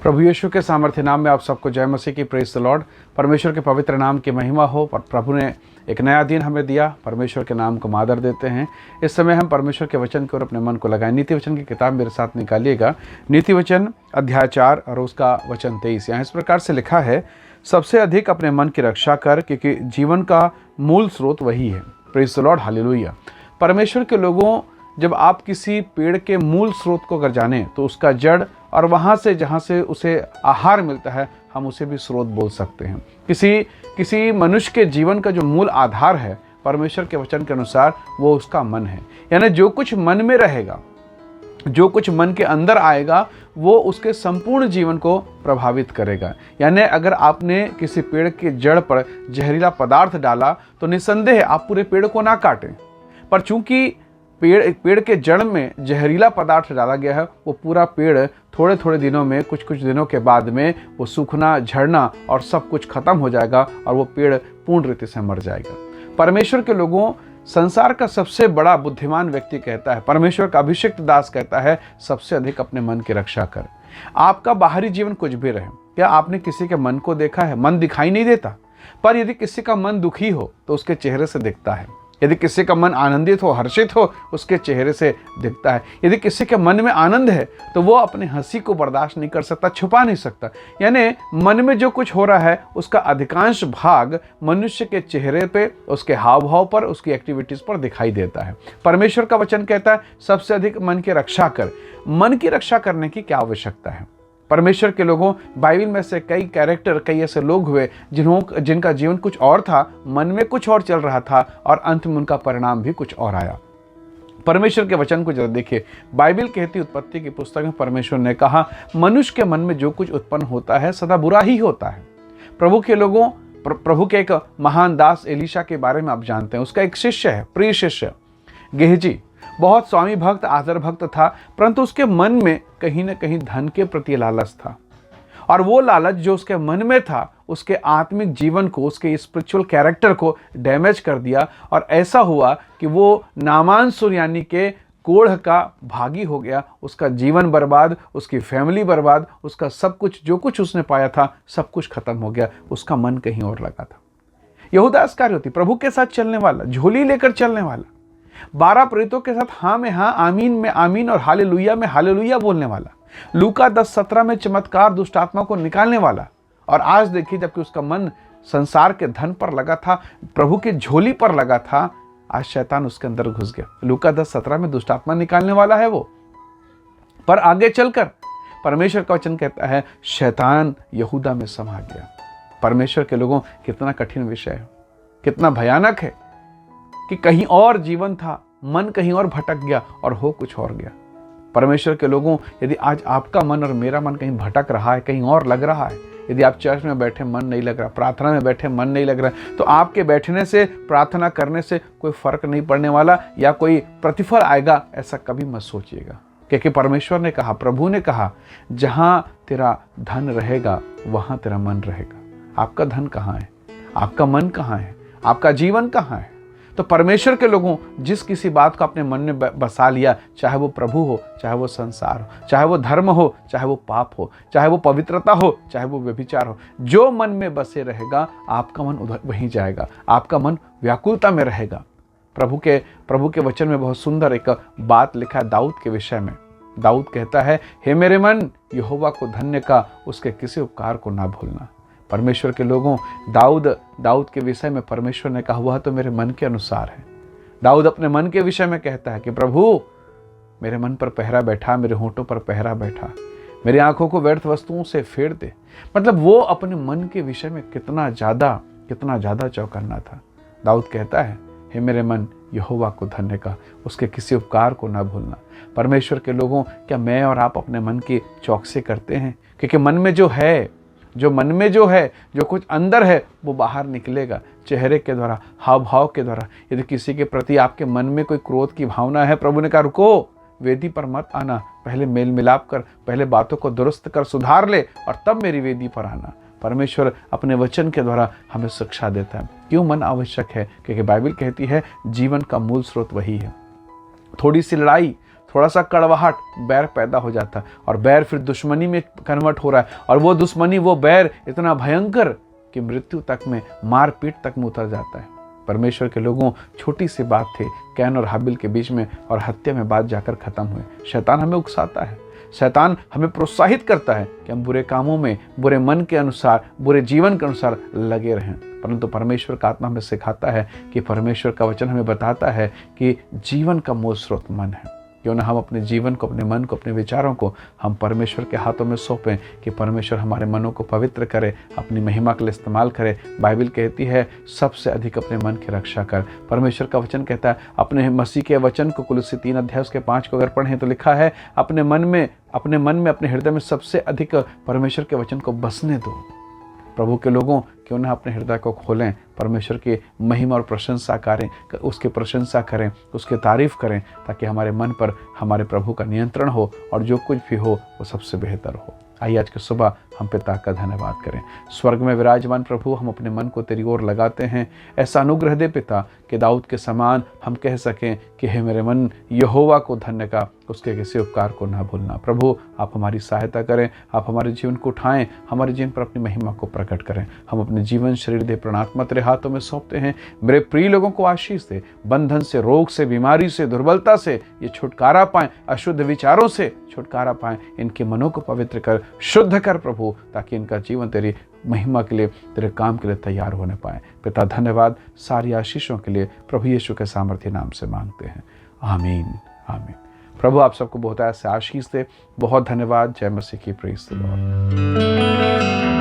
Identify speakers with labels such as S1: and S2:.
S1: प्रभु यीशु के सामर्थ्य नाम में आप सबको जय मसीह की। Praise the Lord. परमेश्वर के पवित्र नाम की महिमा हो। पर प्रभु ने एक नया दिन हमें दिया। परमेश्वर के नाम को मादर देते हैं। इस समय हम परमेश्वर के वचन की ओर अपने मन को लगाएं। नीति वचन की किताब मेरे साथ निकालिएगा। नीति वचन अध्याय 4 और उसका वचन 23। यहाँ इस प्रकार से लिखा है, सबसे अधिक अपने मन की रक्षा कर, क्योंकि जीवन का मूल स्रोत वही है। Praise the Lord, hallelujah. परमेश्वर के लोगों, जब आप किसी पेड़ के मूल स्रोत को अगर जानें तो उसका जड़ और वहाँ से जहाँ से उसे आहार मिलता है, हम उसे भी स्रोत बोल सकते हैं। किसी मनुष्य के जीवन का जो मूल आधार है, परमेश्वर के वचन के अनुसार वो उसका मन है। यानी जो कुछ मन में रहेगा, जो कुछ मन के अंदर आएगा, वो उसके संपूर्ण जीवन को प्रभावित करेगा। यानी अगर आपने किसी पेड़ के जड़ पर जहरीला पदार्थ डाला तो निस्संदेह आप पूरे पेड़ को ना काटें, पर चूंकि पेड़ के जड़ में जहरीला पदार्थ डाला गया है, वो पूरा पेड़ थोड़े थोड़े दिनों में, कुछ दिनों के बाद में वो सूखना, झड़ना और सब कुछ खत्म हो जाएगा और वो पेड़ पूर्ण रीति से मर जाएगा। परमेश्वर के लोगों, संसार का सबसे बड़ा बुद्धिमान व्यक्ति कहता है, परमेश्वर का अभिषिक्त दास कहता है, सबसे अधिक अपने मन की रक्षा कर। आपका बाहरी जीवन कुछ भी रहे, क्या आपने किसी के मन को देखा है? मन दिखाई नहीं देता, पर यदि किसी का मन दुखी हो तो उसके चेहरे से दिखता है। यदि किसी का मन आनंदित हो, हर्षित हो, उसके चेहरे से दिखता है। यदि किसी के मन में आनंद है तो वो अपनी हंसी को बर्दाश्त नहीं कर सकता, छुपा नहीं सकता। यानी मन में जो कुछ हो रहा है उसका अधिकांश भाग मनुष्य के चेहरे पे, उसके हाव भाव पर, उसकी एक्टिविटीज पर दिखाई देता है। परमेश्वर का वचन कहता है, सबसे अधिक मन की रक्षा कर। मन की रक्षा करने की क्या आवश्यकता है? परमेश्वर के लोगों, बाइबल में से कई कैरेक्टर, कई ऐसे लोग हुए जिनका जीवन कुछ और था, मन में कुछ और चल रहा था और अंत में उनका परिणाम भी कुछ और आया। परमेश्वर के वचन को जरा देखिए। बाइबल कहती, उत्पत्ति की पुस्तक में परमेश्वर ने कहा, मनुष्य के मन में जो कुछ उत्पन्न होता है सदा बुरा ही होता है। प्रभु के लोगों, प्रभु के एक महान दास एलीशा के बारे में आप जानते हैं। उसका एक शिष्य है, प्रिय शिष्य गेहजी, बहुत स्वामी भक्त, आदर भक्त था, परंतु उसके मन में कहीं न कहीं धन के प्रति लालच था। और वो लालच जो उसके मन में था, उसके आत्मिक जीवन को, उसके स्पिरिचुअल कैरेक्टर को डैमेज कर दिया। और ऐसा हुआ कि वो नामान सुरयानी के कोढ़ का भागी हो गया। उसका जीवन बर्बाद, उसकी फैमिली बर्बाद, उसका सब कुछ, जो कुछ उसने पाया था, सब कुछ खत्म हो गया। उसका मन कहीं और लगा था। यहूदा इस्करियोती, प्रभु के साथ चलने वाला, झोली लेकर चलने वाला, 12 प्रेरितों के साथ हाँ में हाँ, आमीन में आमीन और हालेलुया में हालेलुया बोलने वाला, लूका 10:17 में चमत्कार, दुष्ट आत्मा को निकालने वाला। और आज देखिए, जबकि उसका मन संसार के धन पर लगा था, प्रभु के झोली पर लगा था, आज शैतान उसके अंदर घुस गया। लूका 10:17 में दुष्ट आत्मा निकालने वाला है वो। पर आगे चलकर परमेश्वर का वचन कहता है, शैतान यहूदा में समा गया। परमेश्वर के लोगों, कितना कठिन विषय है, कितना भयानक है कि कहीं और जीवन था, मन कहीं और भटक गया और हो कुछ और गया। परमेश्वर के लोगों, यदि आज आपका मन और मेरा मन कहीं भटक रहा है, कहीं और लग रहा है, यदि आप चर्च में बैठे मन नहीं लग रहा, प्रार्थना में बैठे मन नहीं लग रहा, तो आपके बैठने से, प्रार्थना करने से कोई फर्क नहीं पड़ने वाला या कोई प्रतिफल आएगा, ऐसा कभी मत सोचिएगा। क्योंकि परमेश्वर ने कहा, प्रभु ने कहा, जहां तेरा धन रहेगा वहां तेरा मन रहेगा। आपका धन कहाँ है? आपका मन कहाँ है? आपका जीवन कहाँ है? तो परमेश्वर के लोगों, जिस किसी बात को अपने मन में बसा लिया, चाहे वो प्रभु हो, चाहे वो संसार हो, चाहे वो धर्म हो, चाहे वो पाप हो, चाहे वो पवित्रता हो, चाहे वो व्यभिचार हो, जो मन में बसे रहेगा, आपका मन उधर वहीं जाएगा। आपका मन व्याकुलता में रहेगा। प्रभु के वचन में बहुत सुंदर एक बात लिखा है दाऊद के विषय में। दाऊद कहता है, हे मेरे मन, यहोवा को धन्य का, उसके किसी उपकार को ना भूलना। परमेश्वर के लोगों, दाऊद के विषय में परमेश्वर ने कहा, वह तो मेरे मन के अनुसार है। दाऊद अपने मन के विषय में कहता है कि प्रभु, मेरे मन पर पहरा बैठा, मेरे होंठों पर पहरा बैठा, मेरी आंखों को व्यर्थ वस्तुओं से फेर दे। मतलब वो अपने मन के विषय में कितना ज्यादा चौकन्ना था। दाऊद कहता है, हे मेरे मन, यहोवा को धन्य का, उसके किसी उपकार को ना भूलना। परमेश्वर के लोगों, क्या मैं और आप अपने मन की चौकसी करते हैं? क्योंकि मन में जो है, जो कुछ अंदर है, वो बाहर निकलेगा चेहरे के द्वारा, हाव भाव के द्वारा। यदि किसी के प्रति आपके मन में कोई क्रोध की भावना है, प्रभु ने कहा, रुको, वेदी पर मत आना, पहले मेल मिलाप कर, पहले बातों को दुरुस्त कर, सुधार ले, और तब मेरी वेदी पर आना। परमेश्वर अपने वचन के द्वारा हमें शिक्षा देता है। क्यों मन आवश्यक है? क्योंकि बाइबल कहती है जीवन का मूल स्रोत वही है। थोड़ी सी लड़ाई, थोड़ा सा कड़वाहट, बैर पैदा हो जाता है और बैर फिर दुश्मनी में कन्वर्ट हो रहा है, और वो दुश्मनी, वो बैर इतना भयंकर कि मृत्यु तक में, मारपीट तक में उतर जाता है। परमेश्वर के लोगों, छोटी सी बात थी कैन और हाबिल के बीच में, और हत्या में बात जाकर खत्म हुए। शैतान हमें उकसाता है, शैतान हमें प्रोत्साहित करता है कि हम बुरे कामों में, बुरे मन के अनुसार, बुरे जीवन के अनुसार लगे रहें, परंतु परमेश्वर का आत्मा हमें सिखाता है कि परमेश्वर का वचन हमें बताता है कि जीवन का मूल स्रोत मन है। क्यों ना हम अपने जीवन को, अपने मन को, अपने विचारों को हम परमेश्वर के हाथों में सौंपें कि परमेश्वर हमारे मनों को पवित्र करे, अपनी महिमा के लिए इस्तेमाल करे। बाइबल कहती है सबसे अधिक अपने मन की रक्षा कर। परमेश्वर का वचन कहता है, अपने मसीह के वचन को कुलुस्सी 3 अध्याय उसके 5 को अगर पढ़ें तो लिखा है, अपने मन में, अपने हृदय में सबसे अधिक परमेश्वर के वचन को बसने दो। प्रभु के लोगों, क्यों ना अपने हृदय को खोलें, परमेश्वर की महिमा और प्रशंसा करें, उसकी प्रशंसा करें, उसकी तारीफ करें, ताकि हमारे मन पर हमारे प्रभु का नियंत्रण हो और जो कुछ भी हो वो सबसे बेहतर हो। आइए आज की सुबह हम पिता का धन्यवाद करें। स्वर्ग में विराजमान प्रभु, हम अपने मन को तेरी ओर लगाते हैं। ऐसा अनुग्रह दे पिता कि दाऊद के समान हम कह सकें कि हे मेरे मन, यहोवा को धन्य का, उसके किसी उपकार को ना भूलना। प्रभु आप हमारी सहायता करें, आप हमारे जीवन को उठाएं, हमारे जीवन पर अपनी महिमा को प्रकट करें। हम अपने जीवन, शरीर, देह, प्राणात्मा तेरे हाथों में सौंपते हैं। मेरे प्रिय लोगों को आशीष दे, बंधन से, रोग से, बीमारी से, दुर्बलता से ये छुटकारा पाएं, अशुद्ध विचारों से छुटकारा पाएं। इनके मनों को पवित्र कर, शुद्ध कर प्रभु, ताकि इनका जीवन तेरी महिमा के लिए, तेरे काम के लिए तैयार होने पाए। पिता धन्यवाद, सारी आशीषों के लिए प्रभु यीशु के सामर्थ्य नाम से मांगते हैं, आमीन आमीन। प्रभु आप सबको बहुत ऐसे आशीष दे। बहुत धन्यवाद। जय मसीह की। Praise the Lord.